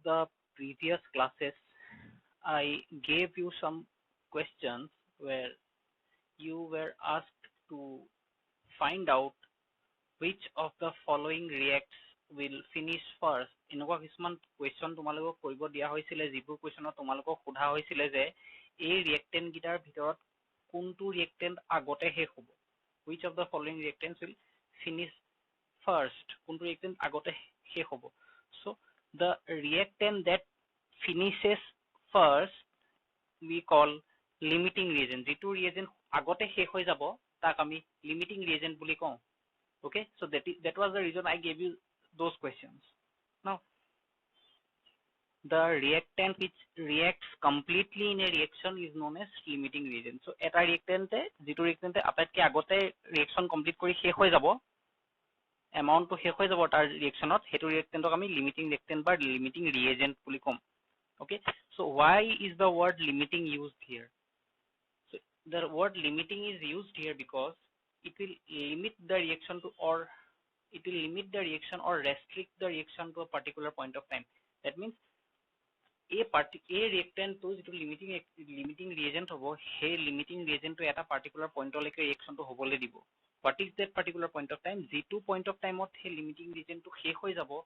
the previous classes, I gave you some questions where you were asked to find out which of the following reacts will finish first. এনেকুৱা কিছুমান question তোমালোকক কৰিব দিয়া হৈছিলে যিবোৰ questionত তোমালোকক সোধা হৈছিলে যে এই reactant গিটাৰ ভিতৰত কোনটো reactant আগতে শেষ হ'ব, which of the following reactants will finish first, কোনটো reactant আগতে শেষ হ'ব. So the reactant that finishes first we call limiting reagent. যিটো reagent আগতে শেষ হৈ যাব তাক আমি limiting reagent বুলি কওঁ. Okay, so that was the reason I gave you those questions. Now the reactant which reacts completely in a reaction is known as limiting reagent. So eta reactant jitu reactant atatke agote reaction complete kori shekh hoy jabo, amount to shekh hoy jabo tar reaction ot, hetu reactant ok ami limiting reactant ba limiting reagent boli kom. Okay, so why is the word limiting used here? So the word limiting is used here because it will limit the reaction to, or it will limit the reaction or restrict the reaction to a particular point of time. That means a reactant to jitu limiting reagent hobo, he limiting reagent to eta particular point leke reaction to hobole dibo. What is that particular point of time? Jitu point of time ot he limiting reagent to shekh hoy jabo,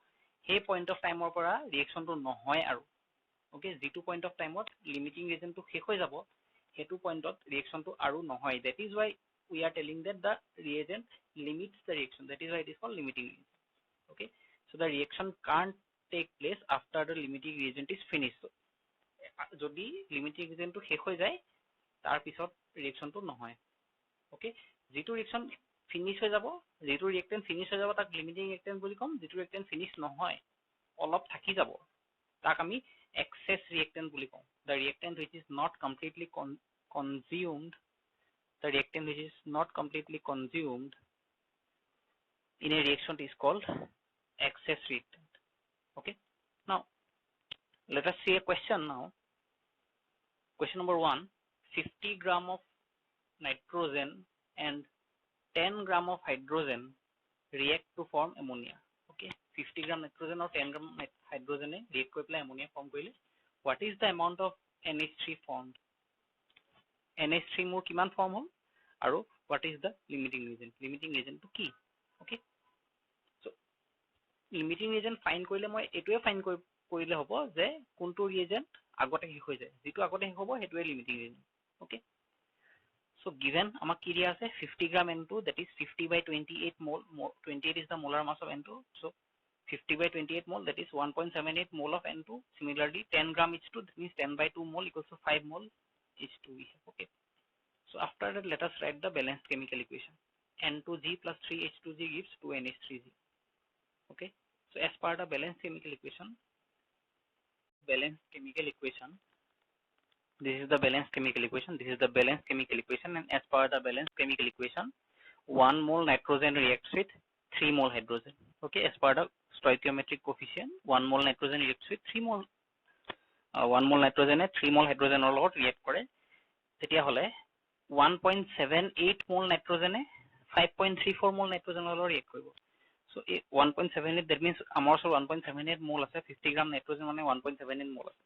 he point of time or pora reaction to nohoy aru. Okay, jitu point of time ot limiting reagent to shekh hoy jabo, hetu point ot reaction to aru nohoy. That is why we are telling that the reagent limits the reaction. That is why it is called limiting reagent. Okay, so the reaction can't take place after the limiting reagent is finished. So jodi limiting reagent to shekh hoy jay tar pisot reaction to nohoy. Okay, jitu reaction finish hoy jabo, jitu reactant finish hoy jabo tak limiting reactant boli kom, jitu reactant finish nohoy olop thaki jabo tak ami excess reactant boli kom. The reactant which is not completely consumed, the reactant which is not completely consumed in a reaction is called excess reactant. Okay, now let us see a question now. Question number 1, 50 gram of nitrogen and 10 gram of hydrogen react to form ammonia. Okay, 50 gram nitrogen or 10 gram hydrogen react koi pela ammonia form koile. What is the amount of NH3 formed? NH3 more kiman form hol aru what is the limiting reagent? Limiting reagent to ki? Okay, so limiting reagent find koile moi etue find koile hobo je kuntu reagent agote hi hoy jay, jitu agote hi hobo hetue limiting reagent. Okay, so given amak ki dia ase 50 gram N2, that is 50 by 28 mole, 28 is the molar mass of N2, so 50 by 28 mole, that is 1.78 mole of N2. Similarly 10 gram H2, that means 10 by 2 mole equals to 5 mole H2 we have. Okay, so after that let us write the balanced chemical equation. N2G plus 3H2G gives 2NH3G. Okay, so as per the balanced chemical equation, this is the balanced chemical equation, and as per the balanced chemical equation 1 mole nitrogen reacts with 3 mole hydrogen. Okay, as per the stoichiometric coefficient 1 mole nitrogen reacts with 3 mole 1 mole nitrogen e 3 mole hydrogen or lot react kore, tetia hole 1.78 mole nitrogen e 5.34 mole nitrogen or lot react koribo. So 1.78, that means amar so 1.78 mole ase, 50 gram nitrogen mane 1.78 mole ase.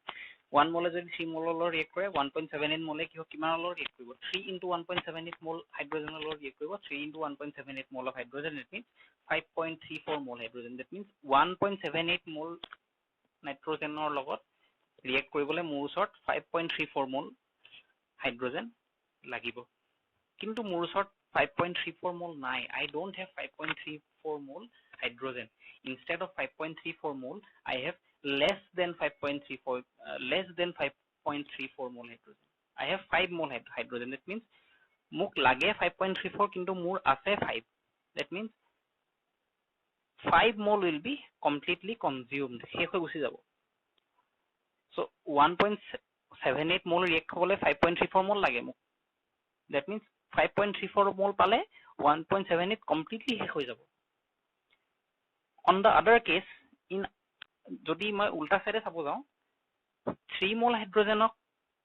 1 mole jodi 3 mole lor react kore, 1.78 mole ki kiman lor react koribo, 3 into 1.78 mole hydrogen lor react koribo, 3 into 1.78 mole of hydrogen, that means 5.34 mole hydrogen. That means 1.78 mole nitrogen or logot react koribole mur sort 5.34 mole hydrogen lagibo. Kintu mur sort 5.34 mole nai, I don't have 5.34 mole hydrogen. Instead of 5.34 mole I have less than 5.34 mole hydrogen. I have 5 mole hydrogen. That means muk lage 5.34 kintu mur ase 5. That means 5 mole will be completely consumed. Shekh hoy gusi jabo. So 1.78 mole react hobole 5.34 mole lage muk. That means 5.34 mole pale 1.78 completely shekh hoy jabo. On the other case, in jodi moi ulta side sabo jao, 3 mole hydrogen ok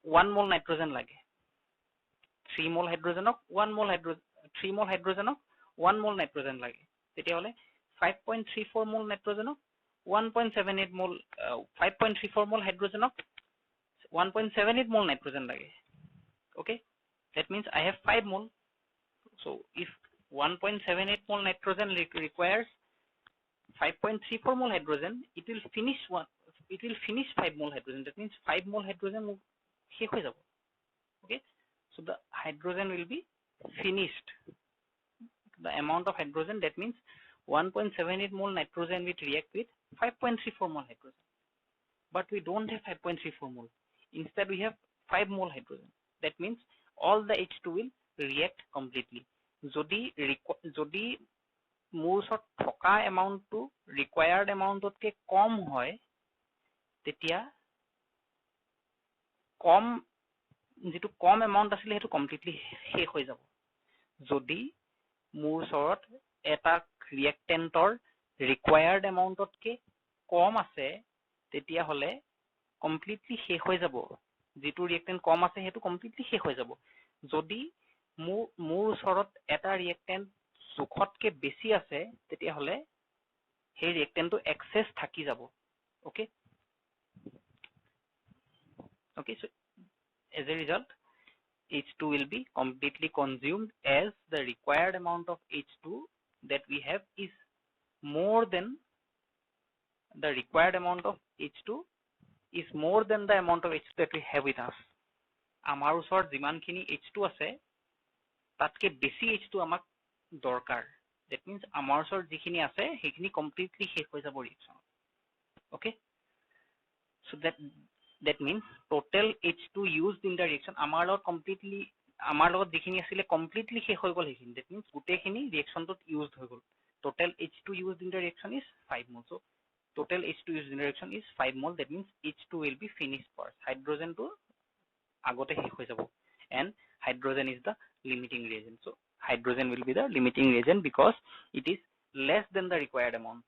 1 mole nitrogen lage. 3 mole hydrogen ok 1 mole nitrogen lage. Tetia hole 5.34 mole nitrogen ok 1.78 mole 5.34 mole hydrogen of 1.78 mole nitrogen lage. Okay, that means I have 5 mole. So if 1.78 mole nitrogen requires 5.34 mole hydrogen, it will finish 5 mole hydrogen. That means 5 mole hydrogen শেষ হৈ যাব. Okay, so the hydrogen will be finished. The amount of hydrogen, that means 1.78 mole nitrogen will react with 5.34 mole hydrogen, but we don't have 5.34 mole. Instead we have 5 mole hydrogen. That means all the H2 will react completely. যদি মোৰ ওচৰত থকা এমাউন্টটো required এমাউন্টতকৈ কম হয় তেতিয়া যিটো কম amount আছিল সেইটো completely শেষ হৈ যাব যদি মোৰ ওচৰত এটা ৰিয়েক্টেন্টৰ ৰিকুৱায়াৰ্ড এমাউন্টতকৈ কম আছে তেতিয়া হলে কমপ্লিটলি শেষ হৈ যাব যিটো ৰিয়েক্টেন্ট কম আছে সেইটো কমপ্লিটলি শেষ হৈ যাব যদি মোৰ ওচৰত এটা ৰিয়েক্টেন্ট জোখতকৈ বেছি আছে তেতিয়া হলে সেই ৰিয়েক্টেন্টটো এক্সেস থাকি যাব ওকে so as a result H2 will be completely consumed as the required amount of H2 that we have is more than the required amount of H2 is more than the amount of H2 that we have with us আমাৰ ওচৰত যিমানখিনি H2 আছে তাতকৈ বেছি H2 আমাক দৰকাৰ that means আমাৰ ওচৰত যিখিনি আছে সেইখিনি completely শেষ হৈ যাব reaction okay so that means total H2 used in the reaction আমাৰ লগত যিখিনি আছিল completely শেষ হৈ গল সেইখিনি that means গোটেইখিনি reaction টোত used হৈ গল total H2 used in the reaction is 5 mole so total H2 used in the reaction is 5 mole that means H2 will be finished first hydrogen to agote শেষ হৈ যাব and hydrogen is the limiting reagent so hydrogen will be the limiting reagent because it is less than the required amount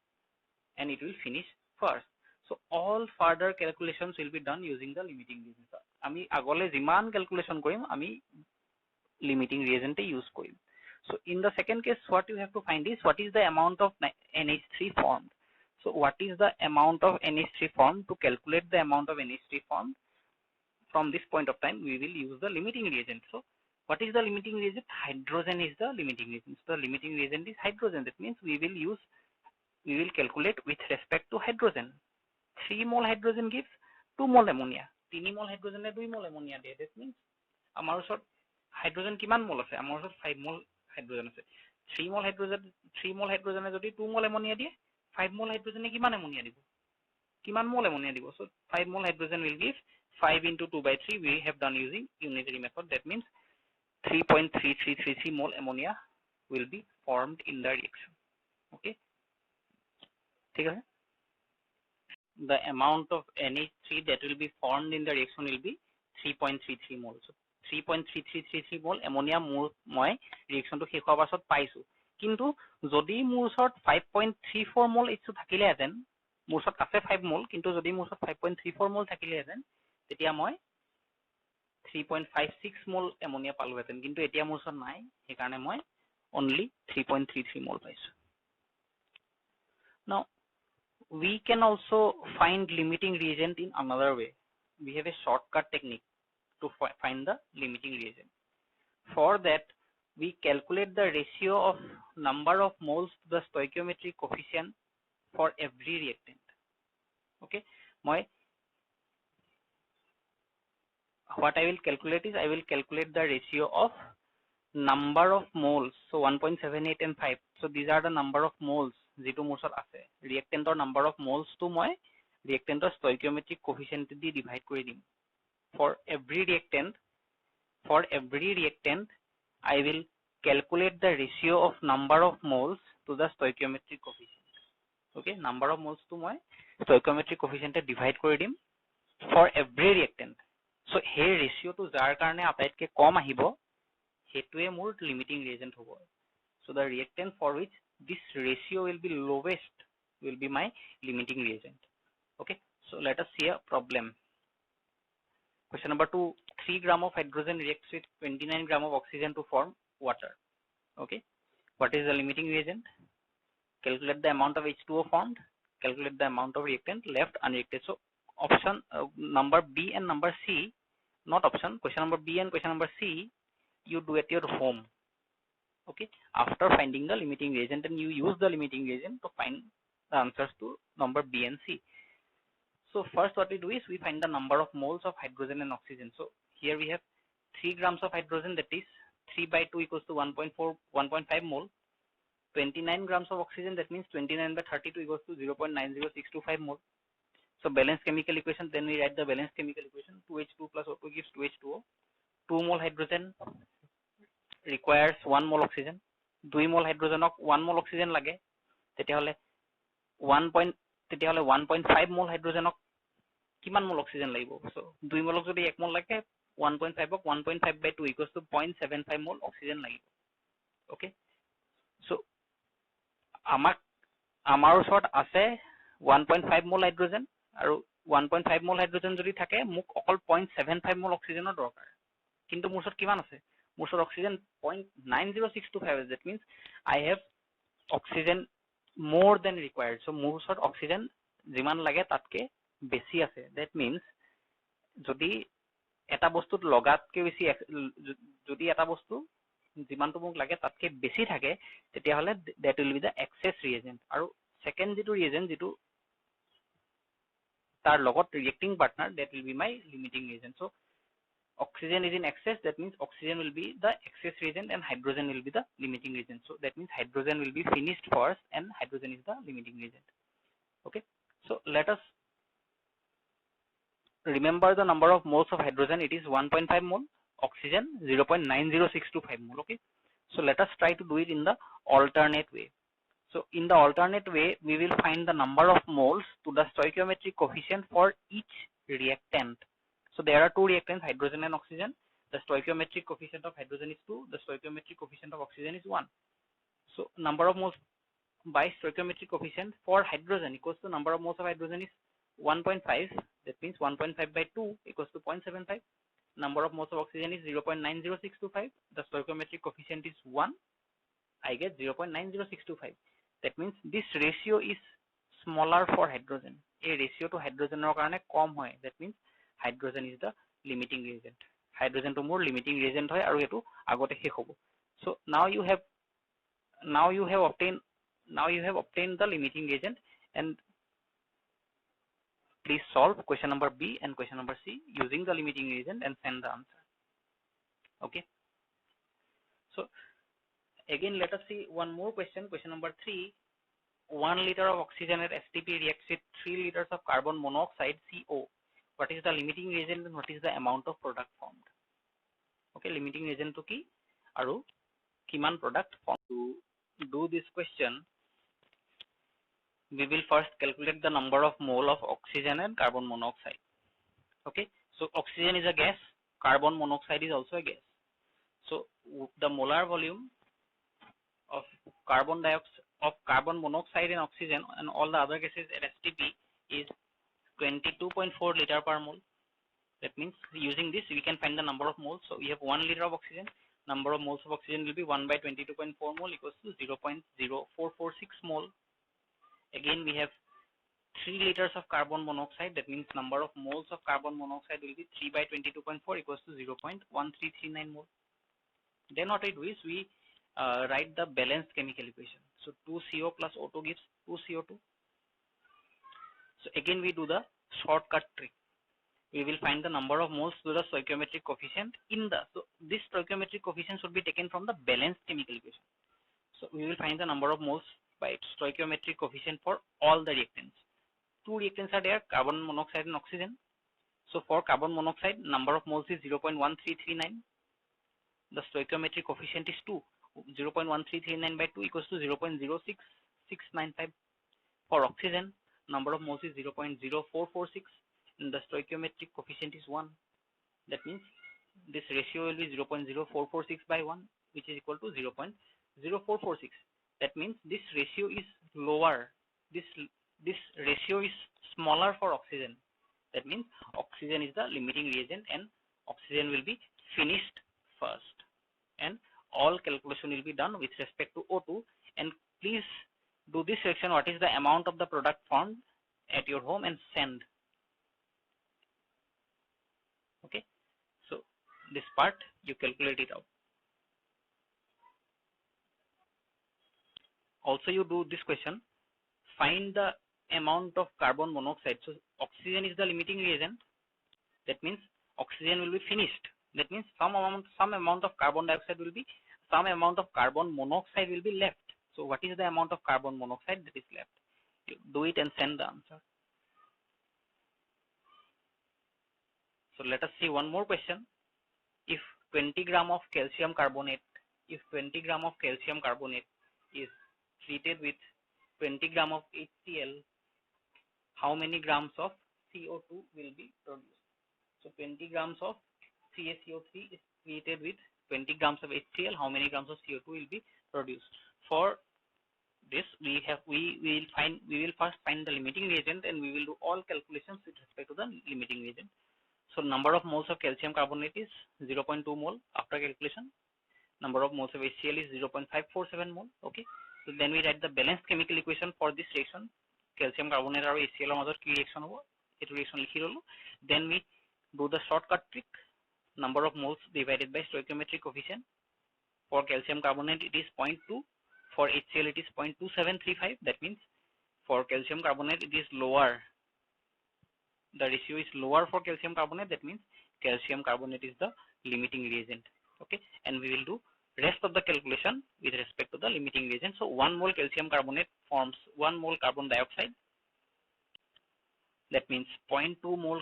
and it will finish first so all further calculations will be done using the limiting reagent ami agole jiman calculation korim ami limiting reagent use korim so in the second case what you have to find is what is the amount of NH3 formed so what is the amount of NH3 formed to calculate the amount of NH3 formed from this point of time we will use the limiting reagent so what is the limiting reagent hydrogen is the limiting reagent so the limiting reagent is hydrogen that means we will calculate with respect to hydrogen 3 mole hydrogen gives 2 mole ammonia 3 mole hydrogen e 2 mole ammonia দিয়ে that means আমাৰ ওচৰত hydrogen কিমান mole আছে আমাৰ ওচৰত 5 mole hydrogen আছে 3 mole hydrogen e যদি 2 mole ammonia দিয়ে 5 mole hydrogen e কিমান ammonia দিব কিমান mole ammonia দিব so 5 mole hydrogen will give 5 into 2 by 3 we have done using unitary method that means 3.3333 mole ammonia will be formed in the reaction okay ঠিক আছে the amount of NH3 that will be formed in the reaction will be 3.33 mole so 3.3333 mole ammonia মই reaction to শেষ হোৱাৰ পাছত পাইছো কিন্তু যদি মোৰ ওচৰত 5.34 mole H2 থাকিলেহেঁতেন মোৰ ওচৰত আছে 5 mole কিন্তু যদি মোৰ ওচৰত 5.34 mole থাকিলেহেঁতেন তেতিয়া মই 3.56 mole ammonia পালোহেঁতেন কিন্তু এতিয়া মোৰ ওচৰত নাই সেইকাৰণে মই only 3.33 mole পাইছো now we can also find limiting reagent in another way we have a shortcut technique to find the limiting reagent for that we calculate the ratio of number of moles to the stoichiometric coefficient for every reactant okay what I will calculate is I will calculate the ratio of number of moles so 1.78 and 5 so these are the number of moles যিটো মোৰ ওচৰত আছে reactantor number of moles to মই reactantor stoichiometric coefficient দি divide কৰি দিম for every reactant I will calculate the ratio of number of moles to the stoichiometric coefficient okay number of moles to মই stoichiometric coefficient divide কৰি দিম for every reactant so hey ratio to যাৰ কাৰণে আটাইতকৈ কম আহিব হেতুৱে মোৰ limiting reagent হ'ব so the reactant for which this ratio will be lowest will be my limiting reagent okay so let us see a problem question number 2 3 gram of hydrogen reacts with 29 gram of oxygen to form water okay what is the limiting reagent calculate the amount of H2O formed calculate the amount of reactant left unreacted. So option number B and number C, not option, question number B and question number C, you do at your home. Okay, after finding the limiting reagent, and you use the limiting reagent to find the answers to number B and C. So first what we do is we find the number of moles of hydrogen and oxygen. So here we have 3 grams of hydrogen, that is 3 by 2 equals to 1.5 mole. 29 grams of oxygen, that means 29 by 32 equals to 0.90625 mole. So balanced chemical equation, then we write the balanced chemical equation. 2H2 plus O2 gives 2H2O. 2 mole hydrogen requires 1 mole oxygen. 2 mole hydrogen 1 mole oxygen lage, তেতিয়াহলে 1.5 mole hydrogen কিমান mole oxygen লাগিব? So 2 mole যদি 1 mole লাগে 1.5 1.5 by 2 equals to 0.75 mole oxygen লাগিব. Okay, so আমাৰ ওচৰত আছে 1.5 mole hydrogen আৰু 1.5 mole hydrogen যদি থাকে মোক অকল 0.75 mole oxygenৰ দৰকাৰ, কিন্তু মোৰ ওচৰত কিমান আছে? মোৰ ওচৰত oxygen 0.90625, that means I have oxygen more than required. So মোৰ ওচৰত oxygen যিমান লাগে তাতকে বেছি আছে. That means যদি এটা বস্তুত লগাতকে বেছি, যদি এটা বস্তু যিমানটো মোক লাগে তাতকে বেছি থাকে, তেতিয়াহলে that will be the excess reagent. আৰু second যিটো reagent যিটো তাৰ লগত reacting partner, that will be my limiting reagent. So oxygen is in excess, that means oxygen will be the excess reagent and hydrogen will be the limiting reagent. So that means hydrogen will be finished first and hydrogen is the limiting reagent. Okay, so let us remember the number of moles of hydrogen. It is 1.5 mole, oxygen 0.90625 mole. Okay, so let us try to do it in the alternate way. So in the alternate way, we will find the number of moles to the stoichiometric coefficient for each reactant. So there are 2 reactants, hydrogen and oxygen. The stoichiometric coefficient of hydrogen is 2, the stoichiometric coefficient of oxygen is 1. So number of moles by stoichiometric coefficient for hydrogen equals to number of moles of hydrogen is 1.5, that means 1.5 by 2 equals to 0.75. Number of moles of oxygen is 0.90625, the stoichiometric coefficient is 1, I get 0.90625. That means this ratio is smaller for hydrogen. A ratio to hydrogen er karone kom hoy, that means hydrogen is the limiting reagent. Hydrogen to more limiting reagent hoy aru etu agote shekh hobo. So now you have obtained the limiting reagent, and please solve question number B and question number C using the limiting reagent and send the answer. Okay, so again let us see one more question. Question number 3. 1 liter of oxygen at STP reacts with 3 liters of carbon monoxide CO. What is the limiting reagent and what is the amount of product formed? Okay, limiting reagent to ki aru kiman product formed. To do this question, we will first calculate the number of mole of oxygen and carbon monoxide. Okay, so oxygen is a gas, carbon monoxide is also a gas. So the molar volume of carbon dioxide, of carbon monoxide and oxygen and all the other gases at STP is 22.4 liter per mole. That means using this we can find the number of moles. So we have 1 liter of oxygen, number of moles of oxygen will be 1 by 22.4 mole equals to 0.0446 mole. Again we have 3 liters of carbon monoxide, that means number of moles of carbon monoxide will be 3 by 22.4 equals to 0.1339 mole. Then what we do is we write the balanced chemical equation. So 2CO plus O2 gives 2CO2. So again we do the shortcut trick. We will find the number of moles to the stoichiometric coefficient in the, so this stoichiometric coefficient should be taken from the balanced chemical equation. So we will find the number of moles by stoichiometric coefficient for all the reactants. 2 reactants are there, carbon monoxide and oxygen. So for carbon monoxide, number of moles is 0.1339. The stoichiometric coefficient is 2. 0.1339 by 2 equals to 0.06695. For oxygen, number of moles is 0.0446 and the stoichiometric coefficient is 1. That means this ratio will be 0.0446 by 1, which is equal to 0.0446. That means this ratio is lower. This ratio is smaller for oxygen. That means oxygen is the limiting reagent and oxygen will be finished first. And all calculation will be done with respect to O2, and please do this section, what is the amount of the product formed at your home, and send. Okay, so this part you calculate it out. Also you do this question, find the amount of carbon monoxide. So oxygen is the limiting reagent, that means oxygen will be finished, that means some amount of carbon dioxide will be, some amount of carbon monoxide will be left. So what is the amount of carbon monoxide that is left? You do it and send the answer. So let us see one more question. If 20 gram of calcium carbonate, if 20 gram of calcium carbonate is treated with 20 gram of HCl, how many grams of CO2 will be produced? So 20 grams of CaCO3 is treated with 20 grams of HCl, how many grams of CO2 will be produced? For this we will first find the limiting reagent, and we will do all calculations with respect to the limiting reagent. So number of moles of calcium carbonate is 0.2 mole after calculation. Number of moles of HCl is 0.547 mole. Okay, so then we write the balanced chemical equation for this reaction. Calcium carbonate or HCl or কি reaction hobo, eto reaction likhi rolo. Then we do the shortcut trick, number of moles divided by stoichiometric coefficient. For calcium carbonate it is 0.2, for HCl it is 0.2735. That means for calcium carbonate it is lower, the ratio is lower for calcium carbonate, that means calcium carbonate is the limiting reagent. Okay, and we will do rest of the calculation with respect to the limiting reagent. So 1 mole calcium carbonate forms 1 mole carbon dioxide, that means 0.2 mole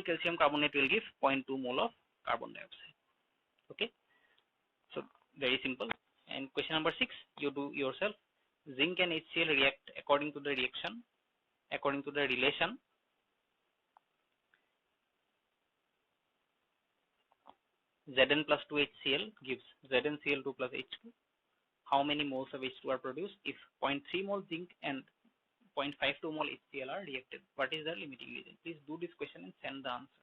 calcium carbonate will give 0.2 mole of carbon dioxide. Okay, so very simple. And question number 6, you do yourself. Zinc and HCl react according to the relation Zn plus 2 HCl gives ZnCl2 plus H2. How many moles of H2 are produced if 0.3 mole zinc and 0.52 mole HCl are reacted? What is the limiting reagent? Please do this question and send the answer.